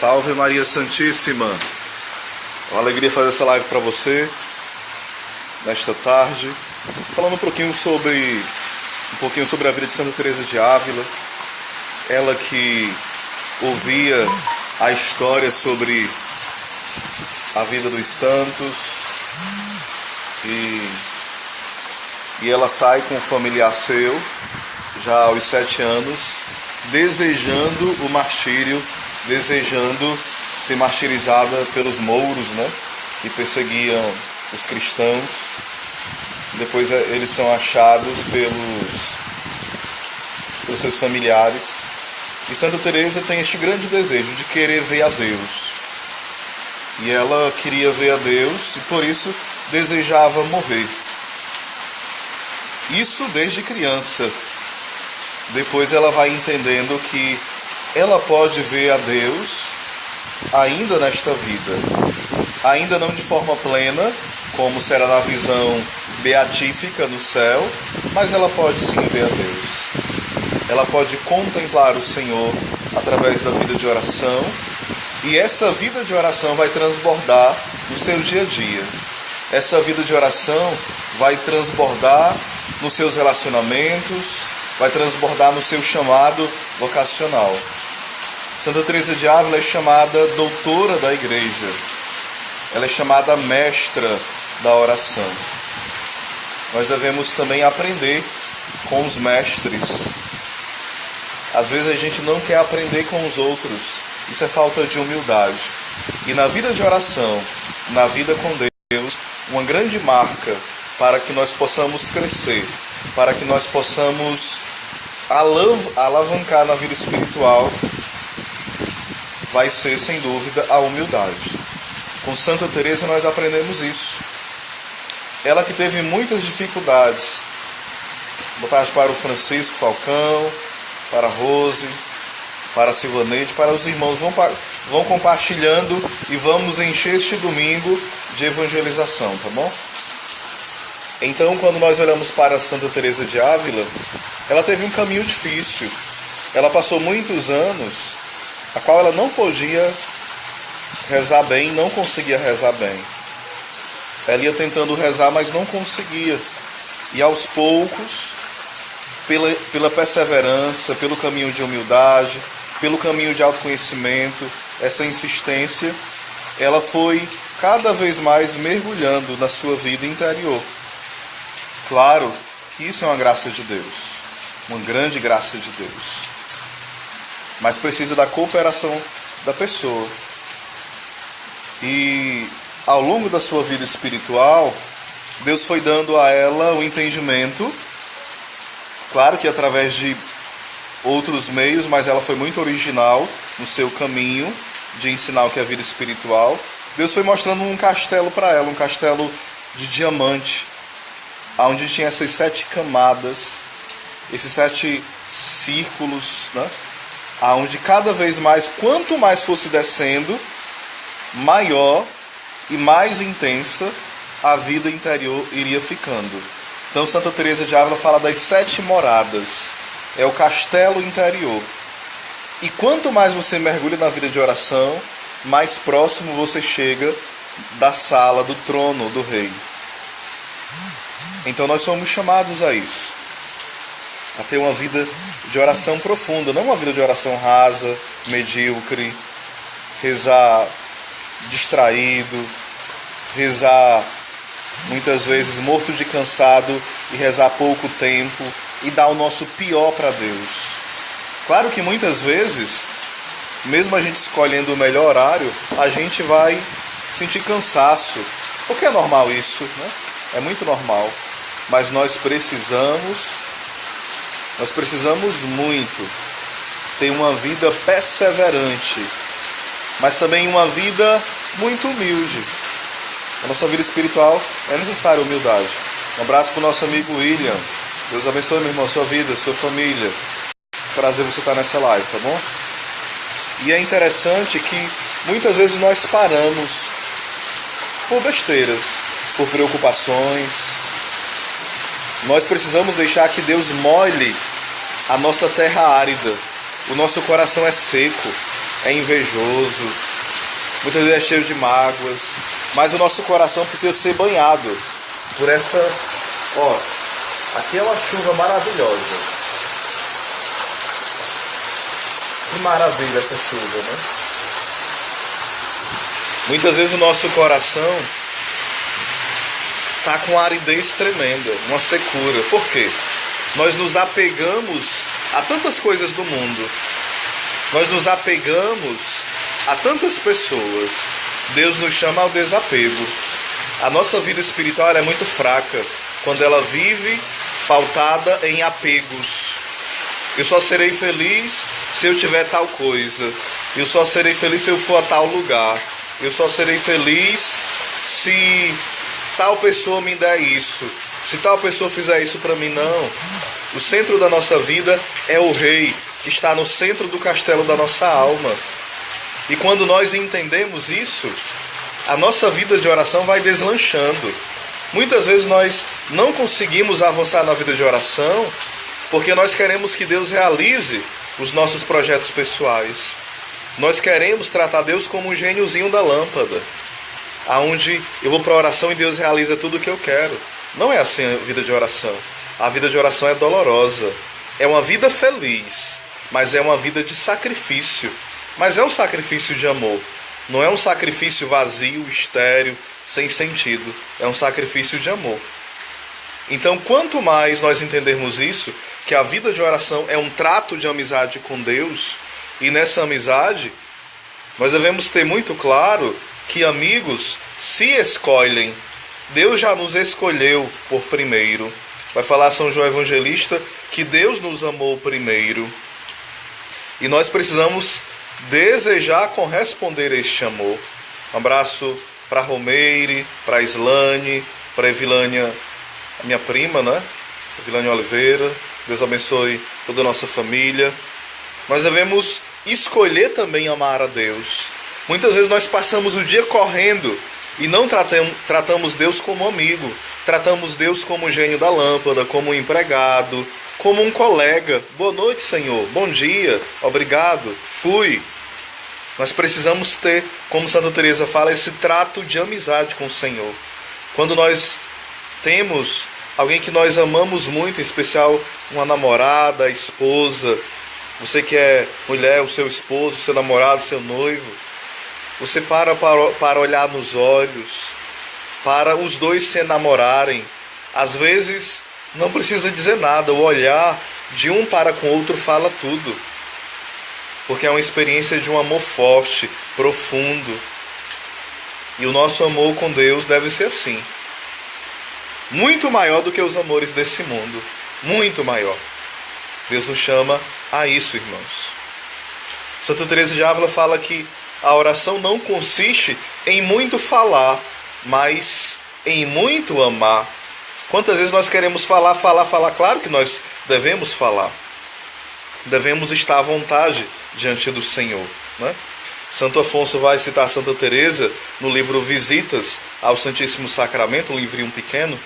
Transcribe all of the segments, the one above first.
Salve Maria Santíssima! É uma alegria fazer essa live para você nesta tarde, falando um pouquinho sobre a vida de Santa Teresa de Ávila. Ela que ouvia a história sobre a vida dos santos e ela sai com um familiar seu, já aos 7 anos, desejando o martírio, desejando ser martirizada pelos mouros, que perseguiam os cristãos. Depois eles são achados pelos seus familiares. E Santa Teresa tem este grande desejo de querer ver a Deus. E ela queria ver a Deus e por isso desejava morrer. Isso desde criança. Depois ela vai entendendo que ela pode ver a Deus ainda nesta vida. Ainda não de forma plena, como será na visão beatífica no céu, mas ela pode sim ver a Deus. Ela pode contemplar o Senhor através da vida de oração, e essa vida de oração vai transbordar no seu dia a dia. Essa vida de oração vai transbordar nos seus relacionamentos, vai transbordar no seu chamado vocacional. Santa Teresa de Ávila é chamada doutora da Igreja. Ela é chamada mestra da oração. Nós devemos também aprender com os mestres. Às vezes a gente não quer aprender com os outros. Isso é falta de humildade. E na vida de oração, na vida com Deus, uma grande marca para que nós possamos crescer, para que nós possamos alavancar na vida espiritual, vai ser, sem dúvida, a humildade. Com Santa Teresa nós aprendemos isso. Ela que teve muitas dificuldades. Boa tarde para o Francisco Falcão, para a Rose, para a Silvaneide, para os irmãos. Vão compartilhando e vamos encher este domingo de evangelização, tá bom? Então, quando nós olhamos para Santa Teresa de Ávila, ela teve um caminho difícil. Ela passou muitos anos a qual ela não podia rezar bem, não conseguia rezar bem. Ela ia tentando rezar, mas não conseguia. E aos poucos, pela perseverança, pelo caminho de humildade, pelo caminho de autoconhecimento, essa insistência, ela foi cada vez mais mergulhando na sua vida interior. Claro que isso é uma graça de Deus, uma grande graça de Deus. Mas precisa da cooperação da pessoa. E ao longo da sua vida espiritual, Deus foi dando a ela o entendimento, claro que através de outros meios, mas ela foi muito original no seu caminho de ensinar o que é a vida espiritual. Deus foi mostrando um castelo para ela, um castelo de diamante, onde tinha essas 7 camadas, esses 7 círculos, onde cada vez mais, quanto mais fosse descendo, maior e mais intensa a vida interior iria ficando. Então Santa Teresa de Ávila fala das 7 moradas, é o castelo interior. E quanto mais você mergulha na vida de oração, mais próximo você chega da sala, do trono do rei. Então nós somos chamados a isso, a ter uma vida de oração profunda, não uma vida de oração rasa, medíocre, rezar distraído, rezar muitas vezes morto de cansado e rezar pouco tempo e dar o nosso pior para Deus. Claro que muitas vezes, mesmo a gente escolhendo o melhor horário, a gente vai sentir cansaço, porque é normal isso, É muito normal. Mas nós precisamos muito ter uma vida perseverante, mas também uma vida muito humilde. Na nossa vida espiritual é necessária humildade. Um abraço para o nosso amigo William. Deus abençoe, meu irmão, sua vida, sua família. Prazer você estar nessa live, tá bom? E é interessante que muitas vezes nós paramos por besteiras, por preocupações. Nós precisamos deixar que Deus molhe a nossa terra árida. O nosso coração é seco. é invejoso, muitas vezes é cheio de mágoas, mas o nosso coração precisa ser banhado por essa... Ó, aqui é uma chuva maravilhosa. Que maravilha essa chuva, né? Muitas vezes o nosso coração está com uma aridez tremenda, uma secura. Por quê? Nós nos apegamos a tantas coisas do mundo. Nós nos apegamos a tantas pessoas. Deus nos chama ao desapego. A nossa vida espiritual é muito fraca quando ela vive pautada em apegos. Eu só serei feliz se eu tiver tal coisa. Eu só serei feliz se eu for a tal lugar. Eu só serei feliz se tal pessoa me der isso. Se tal pessoa fizer isso para mim, não. O centro da nossa vida é o Rei, que está no centro do castelo da nossa alma. E quando nós entendemos isso, a nossa vida de oração vai deslanchando. Muitas vezes nós não conseguimos avançar na vida de oração porque nós queremos que Deus realize os nossos projetos pessoais. Nós queremos tratar Deus como um gêniozinho da lâmpada, aonde eu vou para a oração e Deus realiza tudo o que eu quero. Não é assim a vida de oração. A vida de oração é dolorosa. É uma vida feliz, mas é uma vida de sacrifício. Mas é um sacrifício de amor. Não é um sacrifício vazio, estéril, sem sentido. É um sacrifício de amor. Então, quanto mais nós entendermos isso, que a vida de oração é um trato de amizade com Deus, e nessa amizade, nós devemos ter muito claro que amigos se escolhem. Deus já nos escolheu por primeiro. Vai falar São João Evangelista que Deus nos amou primeiro. E nós precisamos desejar corresponder a este amor. Um abraço para a Romeire, para a Islane, para a Evilânia, a minha prima, né? Evilânia Oliveira. Deus abençoe toda a nossa família. Nós devemos escolher também amar a Deus. Muitas vezes nós passamos o dia correndo e não tratamos Deus como amigo. Tratamos Deus como um gênio da lâmpada, como um empregado, como um colega. Boa noite, Senhor. Bom dia. Obrigado. Fui. Nós precisamos ter, como Santa Teresa fala, esse trato de amizade com o Senhor. Quando nós temos alguém que nós amamos muito, em especial uma namorada, esposa, você que é mulher, o seu esposo, o seu namorado, o seu noivo, você para olhar nos olhos, para os dois se enamorarem. Às vezes não precisa dizer nada, o olhar de um para com o outro fala tudo, porque é uma experiência de um amor forte, profundo. E o nosso amor com Deus deve ser assim, muito maior do que os amores desse mundo, muito maior. Deus nos chama a isso, irmãos. Santa Teresa de Ávila fala que a oração não consiste em muito falar, mas em muito amar. Quantas vezes nós queremos falar? Claro que nós devemos falar. Devemos estar à vontade diante do Senhor, né? Santo Afonso vai citar Santa Teresa no livro Visitas ao Santíssimo Sacramento, um livrinho pequeno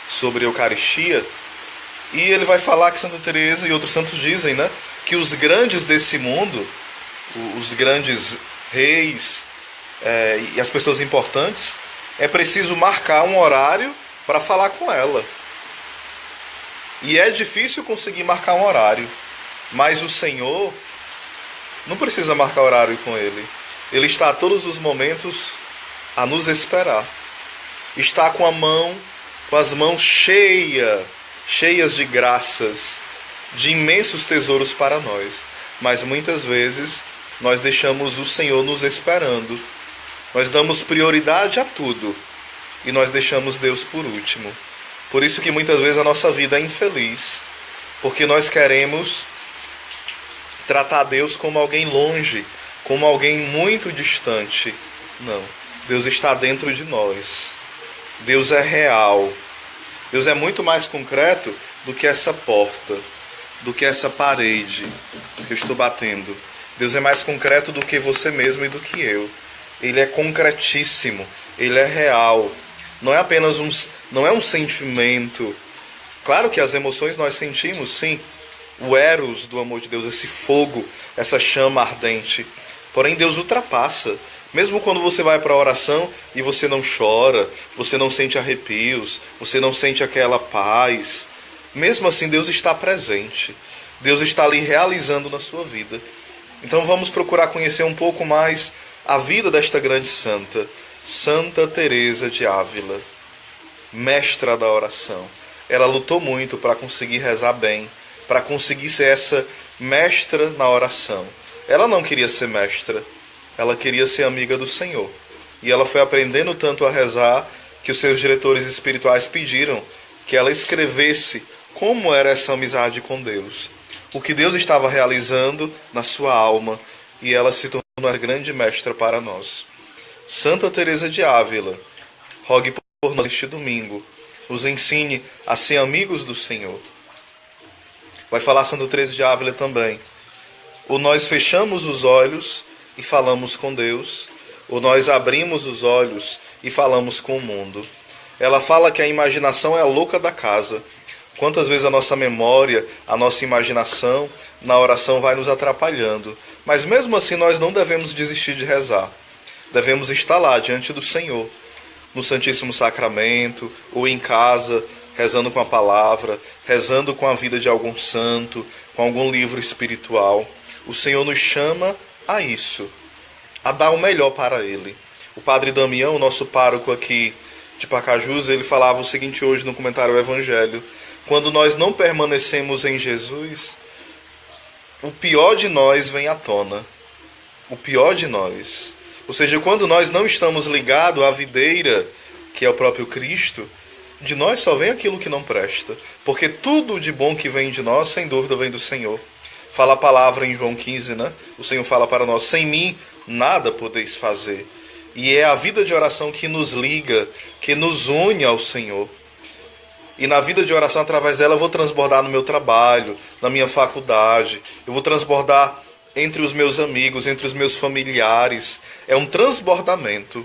sobre Eucaristia. E ele vai falar que Santa Teresa e outros santos dizem, né, que os grandes desse mundo, os grandes reis e as pessoas importantes, é preciso marcar um horário para falar com ela. E é difícil conseguir marcar um horário, mas o Senhor não precisa marcar horário com Ele. Ele está a todos os momentos a nos esperar. Está com as mãos cheias de graças, de imensos tesouros para nós. Mas muitas vezes nós deixamos o Senhor nos esperando. Nós damos prioridade a tudo e nós deixamos Deus por último. Por isso que muitas vezes a nossa vida é infeliz, porque nós queremos tratar Deus como alguém longe, como alguém muito distante. Não, Deus está dentro de nós. Deus é real. Deus é muito mais concreto do que essa porta, do que essa parede que eu estou batendo. Deus é mais concreto do que você mesmo e do que eu. Ele é concretíssimo, ele é real. Não é apenas não é um sentimento. Claro que as emoções nós sentimos, sim. O eros do amor de Deus, esse fogo, essa chama ardente. Porém, Deus ultrapassa. Mesmo quando você vai para a oração e você não chora, você não sente arrepios, você não sente aquela paz, mesmo assim Deus está presente. Deus está ali realizando na sua vida. Então vamos procurar conhecer um pouco mais a vida desta grande santa, Santa Teresa de Ávila, mestra da oração. Ela lutou muito para conseguir rezar bem, para conseguir ser essa mestra na oração. Ela não queria ser mestra, ela queria ser amiga do Senhor. E ela foi aprendendo tanto a rezar que os seus diretores espirituais pediram que ela escrevesse como era essa amizade com Deus, o que Deus estava realizando na sua alma, e ela se tornou uma grande mestra para nós. Santa Teresa de Ávila, rogue por nós este domingo, nos ensine a ser amigos do Senhor. Vai falar Santa Teresa de Ávila também. Ou nós fechamos os olhos e falamos com Deus, ou nós abrimos os olhos e falamos com o mundo. Ela fala que a imaginação é a louca da casa. Quantas vezes a nossa memória, a nossa imaginação na oração vai nos atrapalhando. Mas mesmo assim nós não devemos desistir de rezar. Devemos estar lá diante do Senhor, no Santíssimo Sacramento, ou em casa, rezando com a palavra, rezando com a vida de algum santo, com algum livro espiritual. O Senhor nos chama a isso, a dar o melhor para Ele. O Padre Damião, nosso pároco aqui de Pacajus, ele falava o seguinte hoje no comentário ao Evangelho: quando nós não permanecemos em Jesus, o pior de nós vem à tona. O pior de nós. Ou seja, quando nós não estamos ligados à videira, que é o próprio Cristo, de nós só vem aquilo que não presta. Porque tudo de bom que vem de nós, sem dúvida, vem do Senhor. Fala a palavra em João 15, né? O Senhor fala para nós: sem mim nada podeis fazer. E é a vida de oração que nos liga, que nos une ao Senhor. E na vida de oração, através dela, eu vou transbordar no meu trabalho, na minha faculdade. Eu vou transbordar entre os meus amigos, entre os meus familiares. É um transbordamento.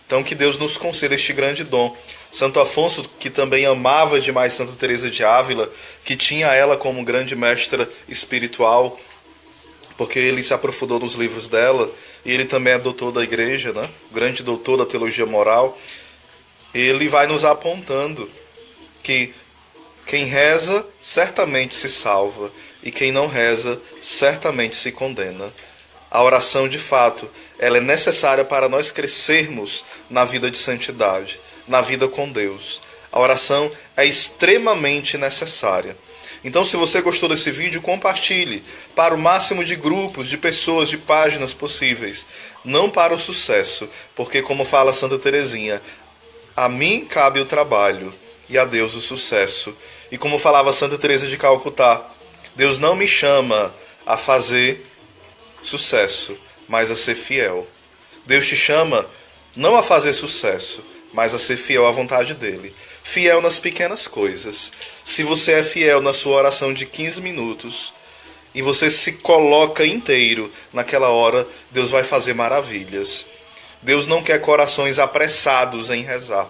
Então que Deus nos conceda este grande dom. Santo Afonso, que também amava demais Santa Teresa de Ávila, que tinha ela como grande mestra espiritual, porque ele se aprofundou nos livros dela, e ele também é doutor da igreja, né? Grande doutor da teologia moral. Ele vai nos apontando que quem reza certamente se salva, e quem não reza certamente se condena. A oração, de fato, ela é necessária para nós crescermos na vida de santidade, na vida com Deus. A oração é extremamente necessária. Então, se você gostou desse vídeo, compartilhe para o máximo de grupos, de pessoas, de páginas possíveis. Não para o sucesso, porque, como fala Santa Teresinha, a mim cabe o trabalho e a Deus o sucesso. E como falava Santa Teresa de Calcutá, Deus não me chama a fazer sucesso, mas a ser fiel. Deus te chama não a fazer sucesso, mas a ser fiel à vontade dele. Fiel nas pequenas coisas. Se você é fiel na sua oração de 15 minutos e você se coloca inteiro naquela hora, Deus vai fazer maravilhas. Deus não quer corações apressados em rezar,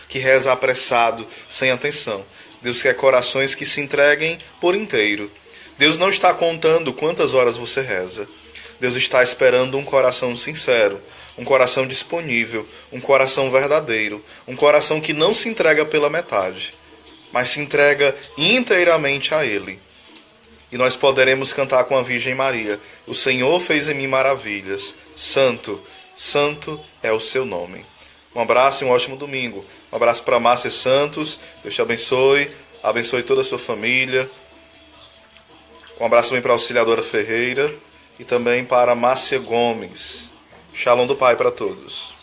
que reza apressado, sem atenção. Deus quer corações que se entreguem por inteiro. Deus não está contando quantas horas você reza. Deus está esperando um coração sincero, um coração disponível, um coração verdadeiro, um coração que não se entrega pela metade, mas se entrega inteiramente a Ele. E nós poderemos cantar com a Virgem Maria: o Senhor fez em mim maravilhas, santo, santo é o seu nome. Um abraço e um ótimo domingo. Um abraço para Márcia Santos, Deus te abençoe, abençoe toda a sua família. Um abraço também para a Auxiliadora Ferreira e também para Márcia Gomes. Shalom do Pai para todos.